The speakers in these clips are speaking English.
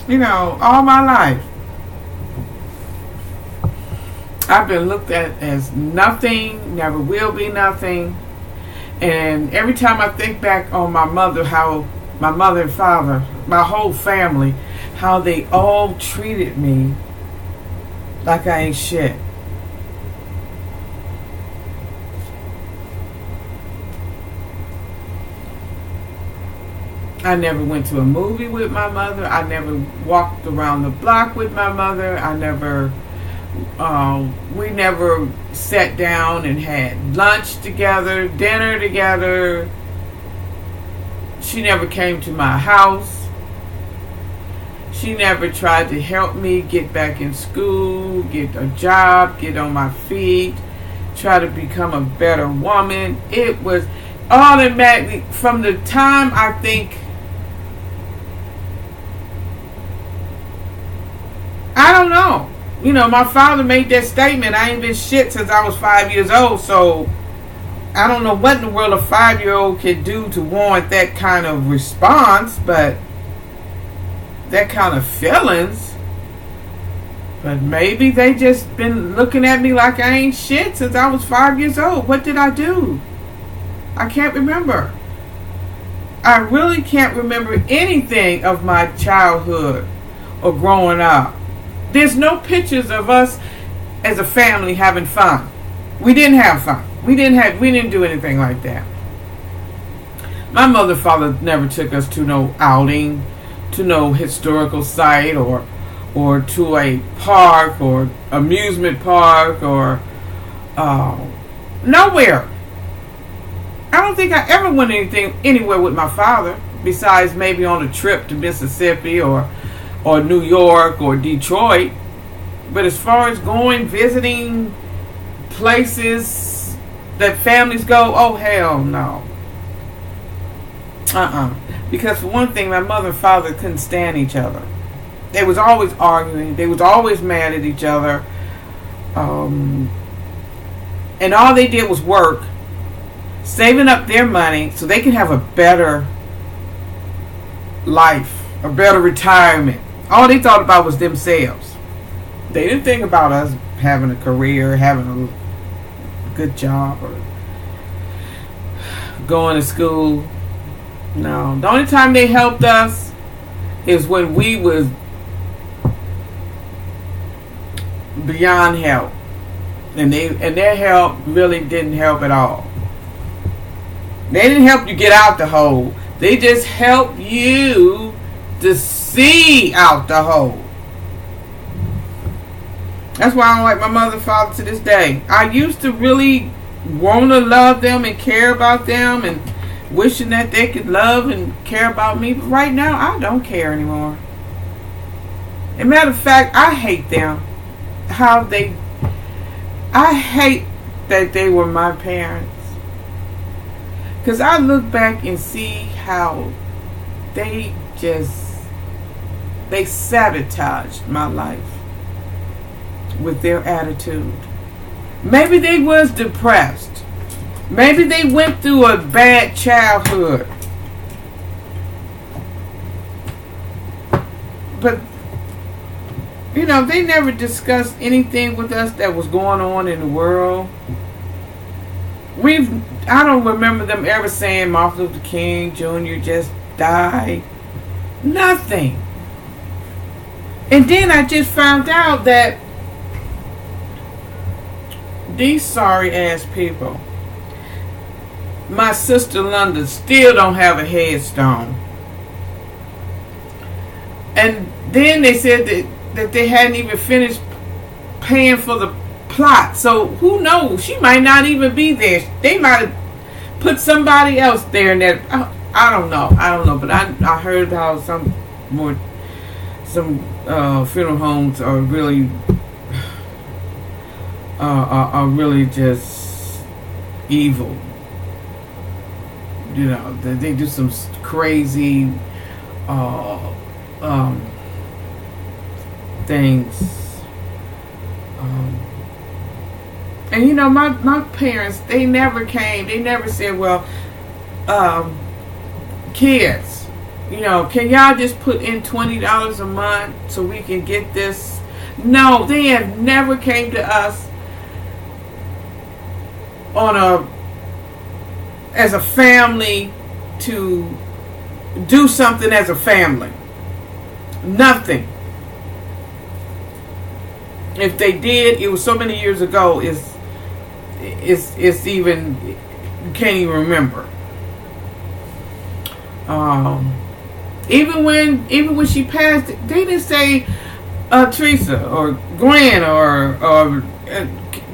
all my life, I've been looked at as nothing, never will be nothing. And every time I think back on my mother, how my mother and father, my whole family, how they all treated me like I ain't shit. I never went to a movie with my mother. I never walked around the block with my mother. We never sat down and had lunch together, dinner together. She never came to my house. She never tried to help me get back in school, get a job, get on my feet, try to become a better woman. It was automatically, from the time I think, I don't know. My father made that statement, I ain't been shit since I was 5 years old, so I don't know what in the world a 5-year-old can do to warrant that kind of response, but that kind of feelings. But maybe they just been looking at me like I ain't shit since I was 5 years old. What did I do? I can't remember. I really can't remember anything of my childhood or growing up. There's no pictures of us as a family having fun. We didn't have fun. We didn't do anything like that. My mother and father never took us to no outing, to no historical site, or to a park or amusement park, or nowhere. I don't think I ever went anywhere with my father besides maybe on a trip to Mississippi or New York or Detroit. But as far as going, visiting places that families go, oh hell no. Because for one thing, my mother and father couldn't stand each other. They was always arguing. They was always mad at each other. And all they did was work, saving up their money so they could have a better life, a better retirement. All they thought about was themselves. They didn't think about us having a career, having a good job, or going to school. No. The only time they helped us is when we was beyond help. And their help really didn't help at all. They didn't help you get out the hole. They just helped you to see out the hole. That's why I don't like my mother and father to this day. I used to really want to love them and care about them and wishing that they could love and care about me. But right now, I don't care anymore. As a matter of fact, I hate them. I hate that they were my parents. Because I look back and see how they sabotaged my life with their attitude. Maybe they was depressed. Maybe they went through a bad childhood. But, they never discussed anything with us that was going on in the world. I don't remember them ever saying Martin Luther King Jr. just died. Nothing. And then I just found out that these sorry ass people, my sister London, still don't have a headstone. And then they said that they hadn't even finished paying for the plot. So who knows? She might not even be there. They might have put somebody else there. And that I don't know. But I heard how some funeral homes are really just evil. They do some crazy things. And my parents, they never came. They never said, well, kids, can y'all just put in $20 a month so we can get this? No, they have never came to us as a family to do something as a family. Nothing. If they did, it was so many years ago. It's even, you can't even remember. Even when she passed, they didn't say Teresa or Gwen or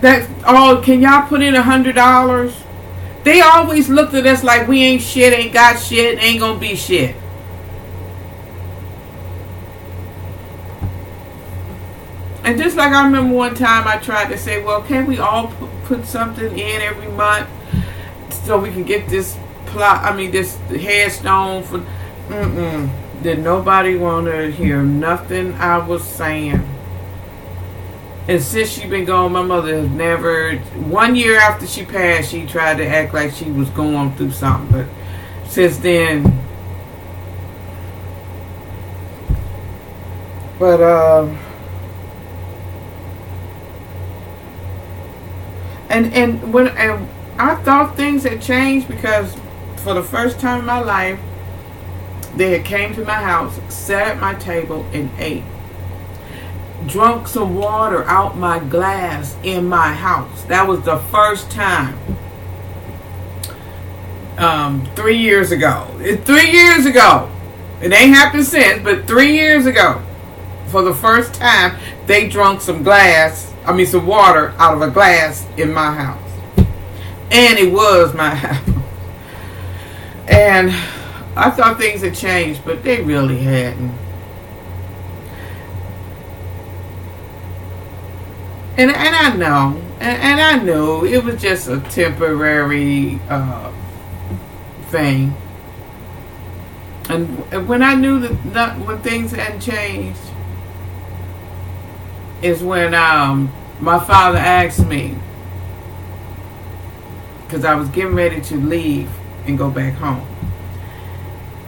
that. Oh, can y'all put in $100? They always looked at us like we ain't shit, ain't got shit, ain't gonna be shit. And just like I remember one time I tried to say, well, can't we all put something in every month so we can get this this headstone for... Did nobody want to hear nothing I was saying. And since she been gone, my mother has never... 1 year after she passed, she tried to act like she was going through something. But since then... And when I thought things had changed, because for the first time in my life, they had came to my house, sat at my table, and ate. Drunk some water out my glass in my house. That was the first time. 3 years ago. 3 years ago. It ain't happened since, but 3 years ago, for the first time, they drunk some water out of a glass in my house. And it was my house. And I thought things had changed, but they really hadn't. And I know, and I knew it was just a temporary thing. And when I knew that when things hadn't changed, is when my father asked me, because I was getting ready to leave and go back home,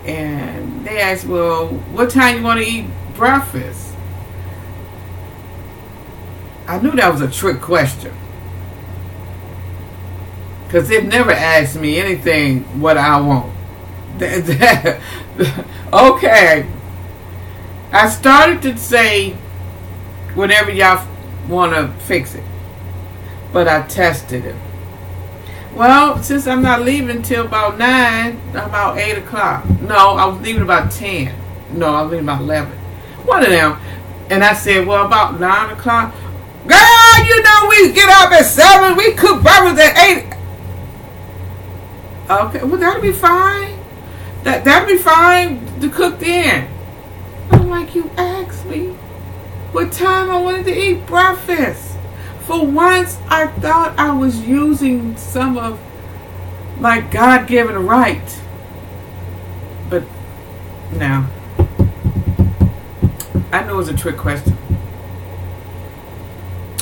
and they asked, well, what time you want to eat breakfast? I knew that was a trick question, because they've never asked me anything what I want. Okay, I started to say whatever y'all want to fix it, but I tested it. Well, since I'm not leaving till about 9, about 8 o'clock. No, I was leaving about 10. No, I was leaving about 11. One of them. And I said, well, about 9 o'clock. Girl, you know we get up at 7. We cook breakfast at 8. Okay, well, that'll be fine. That'll be fine to cook then. I'm like, you asked me what time I wanted to eat breakfast. For once, I thought I was using some of my God-given right. But no. I knew it was a trick question.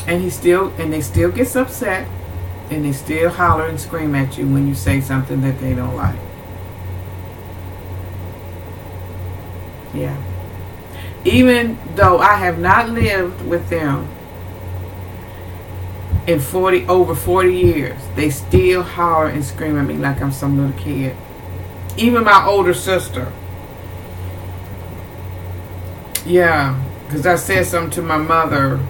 And they still gets upset, and they still holler and scream at you when you say something that they don't like. Yeah. Even though I have not lived with them in over 40 years, they still holler and scream at me like I'm some little kid. Even my older sister. Yeah, because I said something to my mother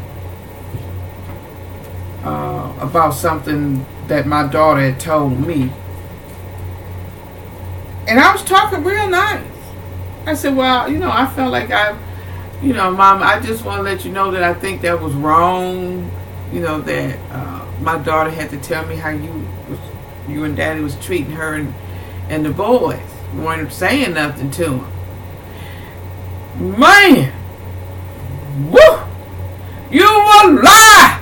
about something that my daughter had told me. And I was talking real nice. I said, well, I felt like Mom, I just want to let you know that I think that was wrong. That my daughter had to tell me how you and Daddy was treating her and the boys. You weren't saying nothing to them. Man! Woo! You will lie!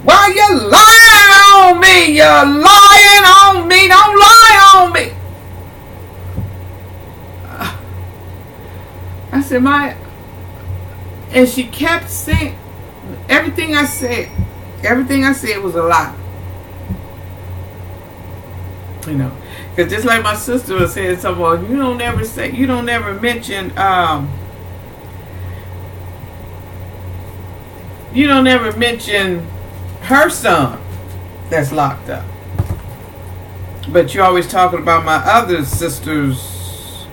Why you lying on me? You're lying on me! Don't lie on me! I said, and she kept saying, everything I said was a lie. Because just like my sister was saying, someone, you don't ever mention, her son that's locked up. But you're always talking about my other sister's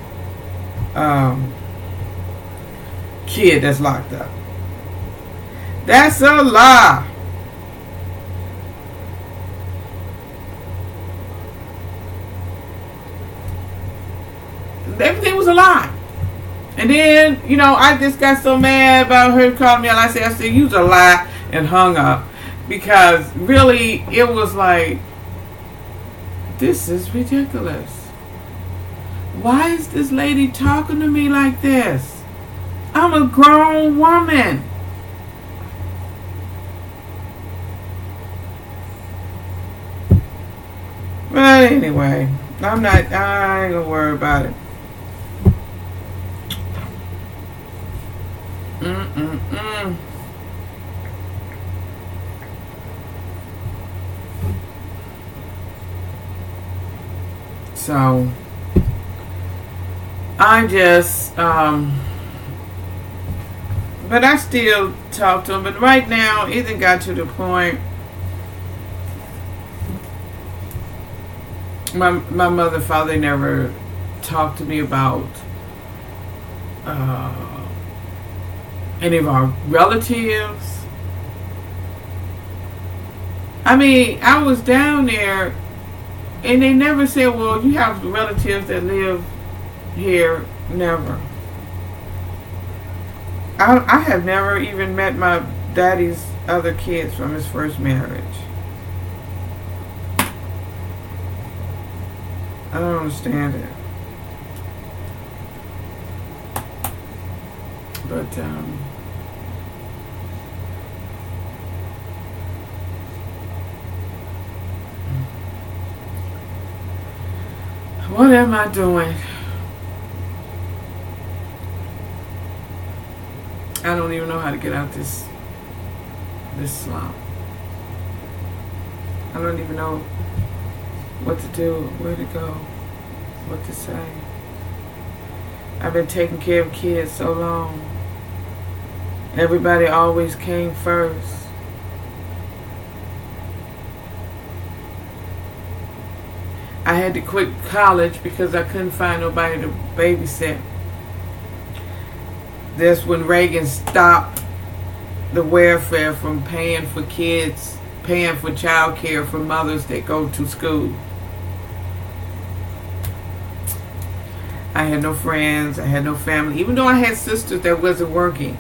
kid that's locked up. That's a lie. Everything was a lie. And then, I just got so mad about her calling me out. I said, you was a lie, and hung up. Because really, it was like, this is ridiculous. Why is this lady talking to me like this? I'm a grown woman. But anyway, I ain't gonna worry about it. So I just but I still talk to him. But right now it got to the point my mother and father never talked to me about any of our relatives. I mean, I was down there and they never said, well, you have relatives that live here. Never. I have never even met my daddy's other kids from his first marriage. I don't understand it. But what am I doing? I don't even know how to get out this slump. I don't even know what to do, where to go, what to say. I've been taking care of kids so long. Everybody always came first. I had to quit college because I couldn't find nobody to babysit. That's when Reagan stopped the welfare from paying for kids, paying for child care for mothers that go to school. I had no friends, I had no family. Even though I had sisters that wasn't working,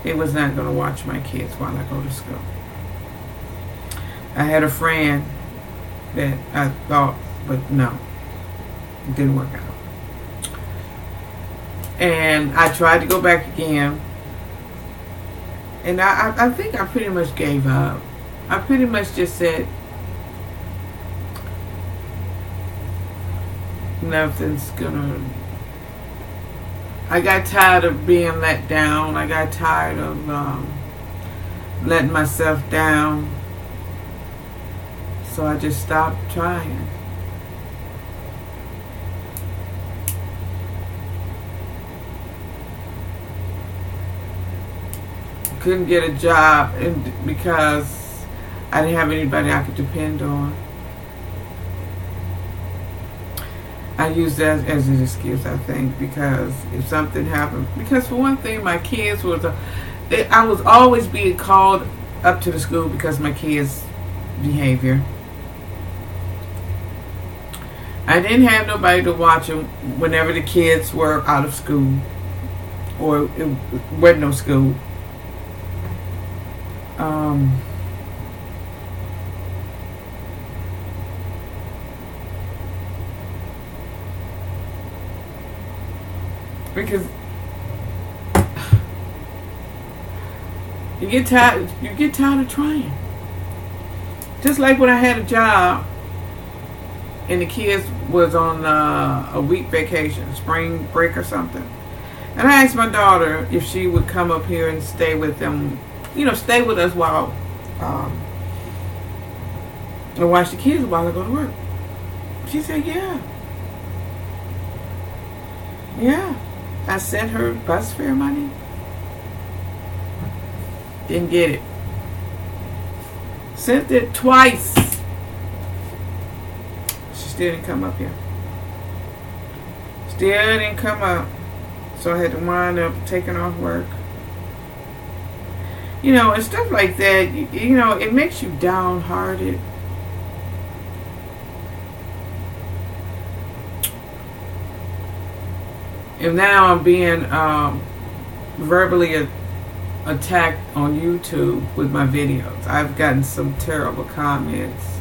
they was not going to watch my kids while I go to school. I had a friend that I thought, but no, it didn't work out. And I tried to go back again. And I think I pretty much gave up. I pretty much just said, nothing's gonna... I got tired of being let down. I got tired of letting myself down. So I just stopped trying. Couldn't get a job because I didn't have anybody I could depend on. I use that as an excuse, I think, because if something happened, because for one thing, my kids I was always being called up to the school because of my kids' behavior. I didn't have nobody to watch them whenever the kids were out of school or it wasn't no school. Because you get tired of trying. Just like when I had a job and the kids was on a week vacation, spring break or something. And I asked my daughter if she would come up here and stay with them, stay with us while and watch the kids while I go to work. She said, yeah. Yeah. I sent her bus fare money. Didn't get it. Sent it twice. She still didn't come up here. Still didn't come up. So I had to wind up taking off work. You know, and stuff like that, you know, it makes you downhearted. And now I'm being verbally attacked on YouTube with my videos. I've gotten some terrible comments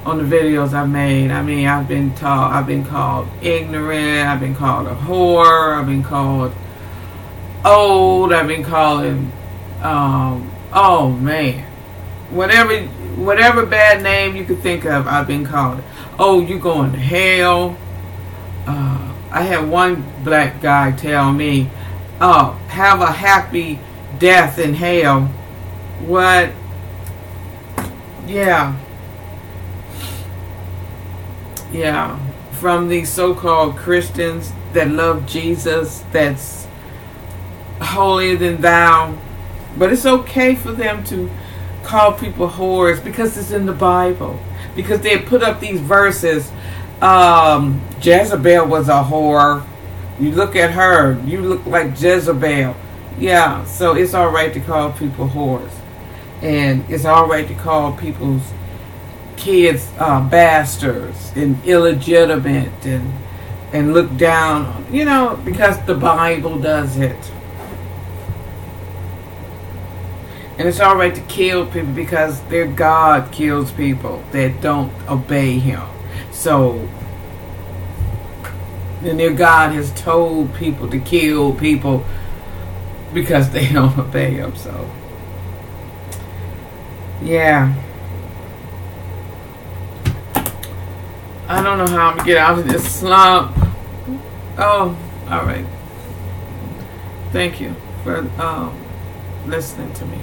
on the videos I've made. I mean, I've been called ignorant, I've been called a whore, I've been called old, I've been calling oh man, whatever bad name you could think of, I've been called. Oh, you going to hell. I had one black guy tell me, oh, have a happy death in hell. What? Yeah. From these so-called Christians that love Jesus, that's holier than thou. But it's okay for them to call people whores because it's in the Bible. Because they put up these verses. Jezebel was a whore. You look at her, you look like Jezebel. Yeah, so it's alright to call people whores. And it's alright to call people's kids bastards and illegitimate and look down on, you know, because the Bible does it. And it's alright to kill people because their God kills people that don't obey him. So, and their God has told people to kill people because they don't obey him. So, yeah. I don't know how I'm going to get out of this slump. Oh, alright. Thank you for listening to me.